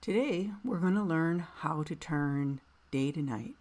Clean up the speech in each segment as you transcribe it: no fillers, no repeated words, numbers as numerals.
Today, we're going to learn how to turn day to night.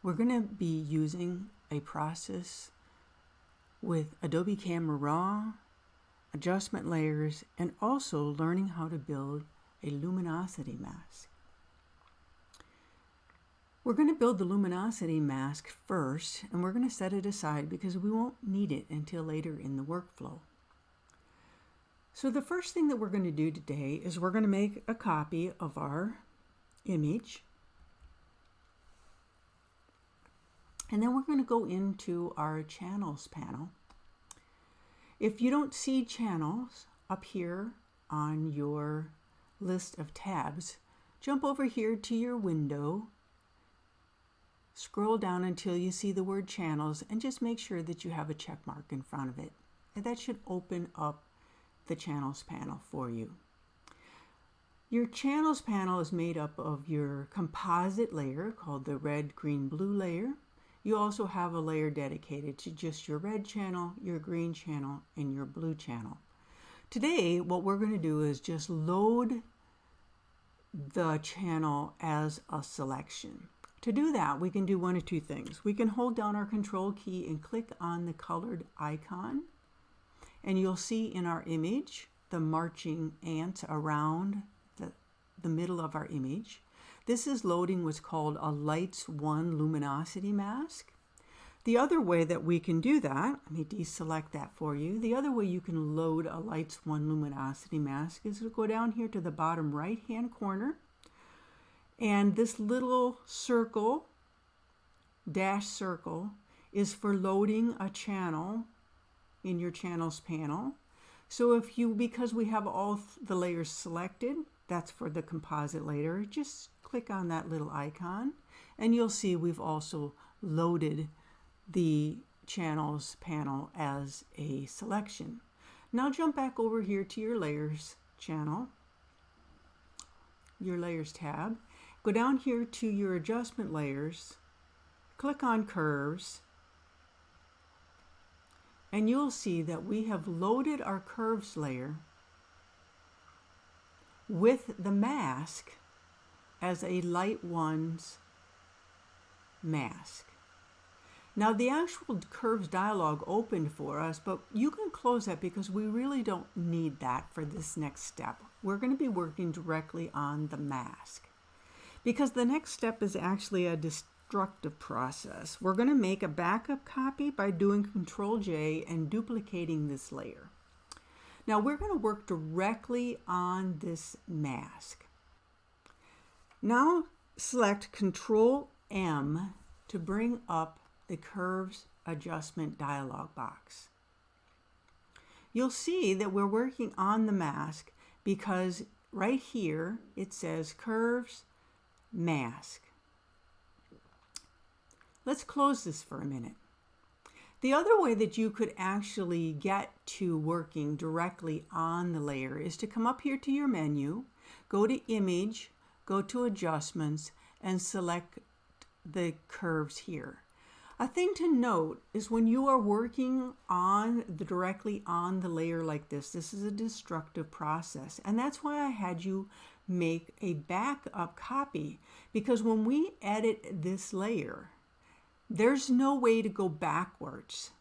We're going to be using a process with Adobe Camera Raw, adjustment layers, and also learning how to build a luminosity mask. We're going to build the luminosity mask first, and we're going to set it aside because we won't need it until later in the workflow. So the first thing that we're going to do today is we're going to make a copy of our image. And then we're going to go into our channels panel. If you don't see channels up here on your list of tabs, jump over here to your window, scroll down until you see the word channels, and just make sure that you have a check mark in front of it. And that should open up the channels panel for you. Your channels panel is made up of your composite layer called the red, green, blue layer. You also have a layer dedicated to just your red channel, your green channel, and your blue channel. Today, what we're going to do is just load the channel as a selection. To do that, we can do one of two things. We can hold down our control key and click on the colored icon, and you'll see in our image the marching ants around the middle of our image. This is loading what's called a Lights 1 luminosity mask. The other way that we can do that, let me deselect that for you. The other way you can load a Lights 1 luminosity mask is to go down here to the bottom right hand corner, and this little circle, dash circle, is for loading a channel in your channels panel. So because we have all the layers selected, that's for the composite layer, just click on that little icon and you'll see we've also loaded the channels panel as a selection. Now jump back over here to your layers channel, your layers tab, go down here to your adjustment layers, click on curves, and you'll see that we have loaded our curves layer with the mask as a light ones mask. Now the actual curves dialog opened for us, but you can close that because we really don't need that for this next step. We're going to be working directly on the mask because the next step is actually a destructive process. We're going to make a backup copy by doing Control J and duplicating this layer. Now we're going to work directly on this mask. Now select Control M to bring up the curves adjustment dialog box. You'll see that we're working on the mask because right here it says curves mask. Let's close this for a minute. The other way that you could actually get to working directly on the layer is to come up here to your menu, go to Image, go to Adjustments, and select the curves here. A thing to note is when you are working directly on the layer like this is a destructive process, and that's why I had you make a backup copy, because when we edit this layer, there's no way to go backwards.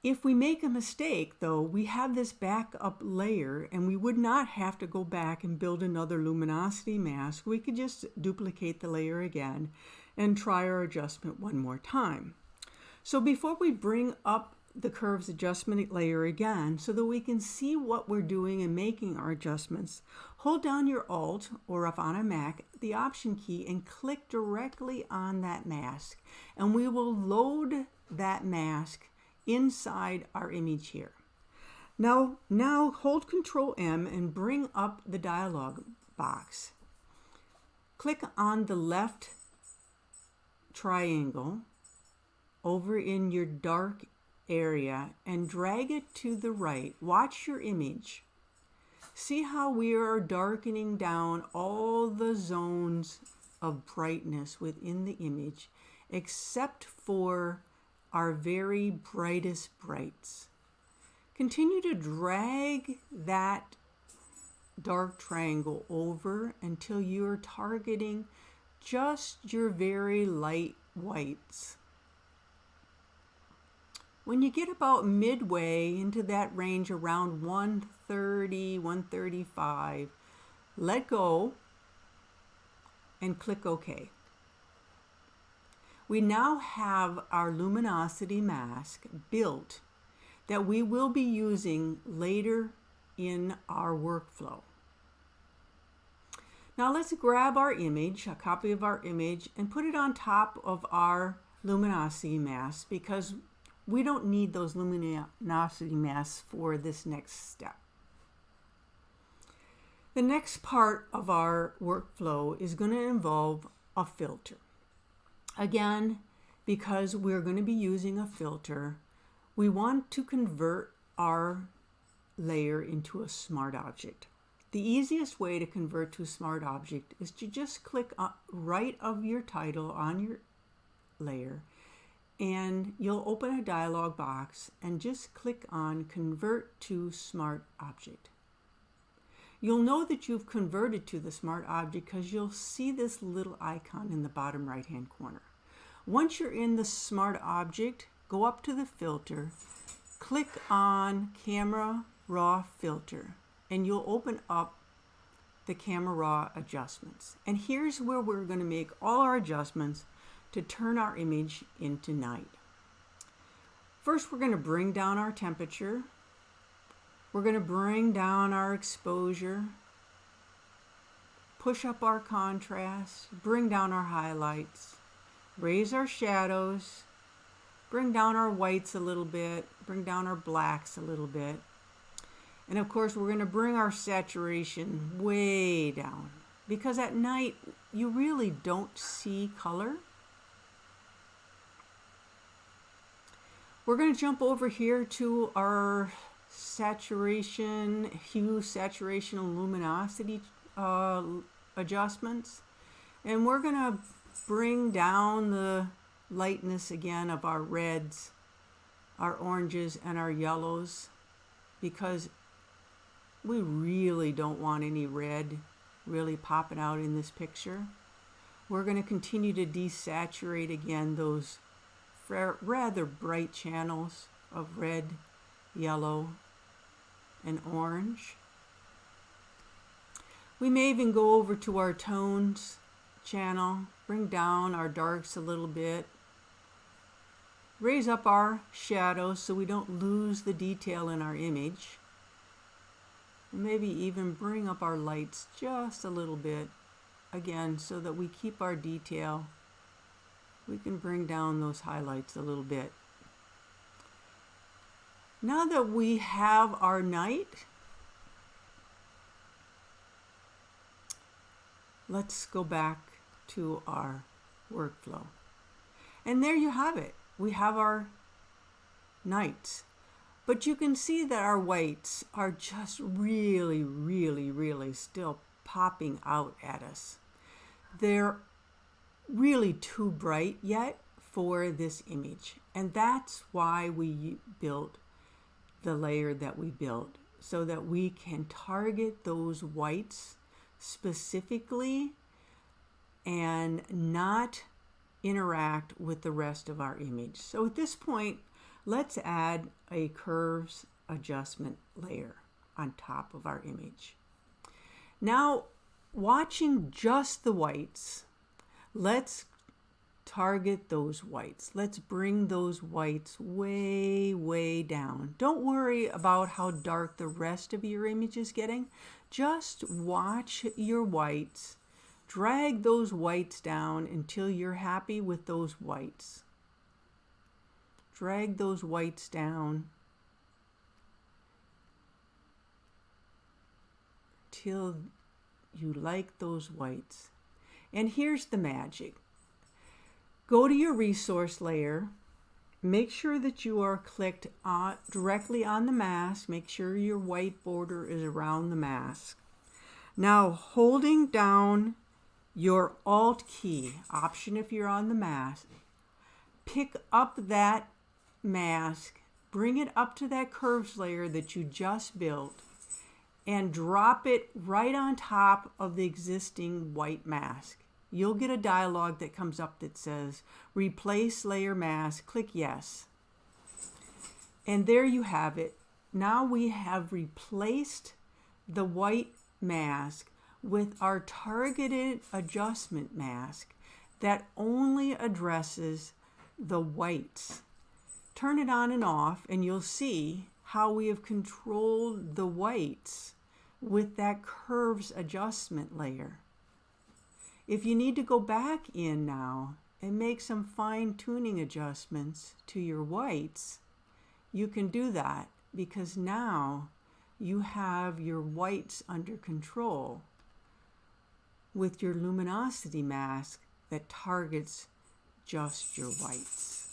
If we make a mistake, though, we have this backup layer and we would not have to go back and build another luminosity mask. We could just duplicate the layer again and try our adjustment one more time. So before we bring up the curves adjustment layer again so that we can see what we're doing and making our adjustments, hold down your Alt, or if on a Mac, the Option key, and click directly on that mask, and we will load that mask inside our image here. Now hold Control M and bring up the dialog box. Click on the left triangle over in your dark area and drag it to the right. Watch your image. See how we are darkening down all the zones of brightness within the image except for our very brightest brights. Continue to drag that dark triangle over until you're targeting just your very light whites. When you get about midway into that range around 130, 135, let go and click OK. We now have our luminosity mask built that we will be using later in our workflow. Now let's grab our image, a copy of our image, and put it on top of our luminosity mask because we don't need those luminosity masks for this next step. The next part of our workflow is going to involve a filter. Again, because we're going to be using a filter, we want to convert our layer into a smart object. The easiest way to convert to a smart object is to just click right of your title on your layer, and you'll open a dialog box and just click on Convert to Smart Object. You'll know that you've converted to the smart object because you'll see this little icon in the bottom right hand corner. Once you're in the smart object, go up to the filter, click on Camera Raw Filter, and you'll open up the Camera Raw adjustments. And here's where we're going to make all our adjustments to turn our image into night. First, we're going to bring down our temperature. We're going to bring down our exposure, push up our contrast, bring down our highlights, raise our shadows, bring down our whites a little bit, bring down our blacks a little bit. And of course, we're going to bring our saturation way down because at night you really don't see color. We're going to jump over here to our saturation, hue, saturation, and luminosity adjustments. And we're going to bring down the lightness again of our reds, our oranges, and our yellows because we really don't want any red really popping out in this picture. We're going to continue to desaturate again those rather bright channels of red, yellow, and orange. We may even go over to our tones channel, bring down our darks a little bit, raise up our shadows so we don't lose the detail in our image, and maybe even bring up our lights just a little bit, again, so that we keep our detail. We can bring down those highlights a little bit. Now that we have our night, let's go back to our workflow. And there you have it. We have our nights. But you can see that our whites are just really, really, really still popping out at us. They're really too bright yet for this image. And that's why we built the layer that we built, so that we can target those whites specifically and not interact with the rest of our image. So at this point, let's add a curves adjustment layer on top of our image. Now, watching just the whites, let's target those whites. Let's bring those whites way, way down. Don't worry about how dark the rest of your image is getting. Just watch your whites. Drag those whites down until you're happy with those whites. Drag those whites down till you like those whites. And here's the magic. Go to your resource layer. Make sure that you are clicked directly on the mask. Make sure your white border is around the mask. Now, holding down your Alt key, Option if you're on the mask, pick up that mask, bring it up to that curves layer that you just built, and drop it right on top of the existing white mask. You'll get a dialog that comes up that says, replace layer mask, click yes. And there you have it. Now we have replaced the white mask with our targeted adjustment mask that only addresses the whites. Turn it on and off and you'll see how we have controlled the whites with that curves adjustment layer. If you need to go back in now and make some fine-tuning adjustments to your whites, you can do that because now you have your whites under control with your luminosity mask that targets just your whites.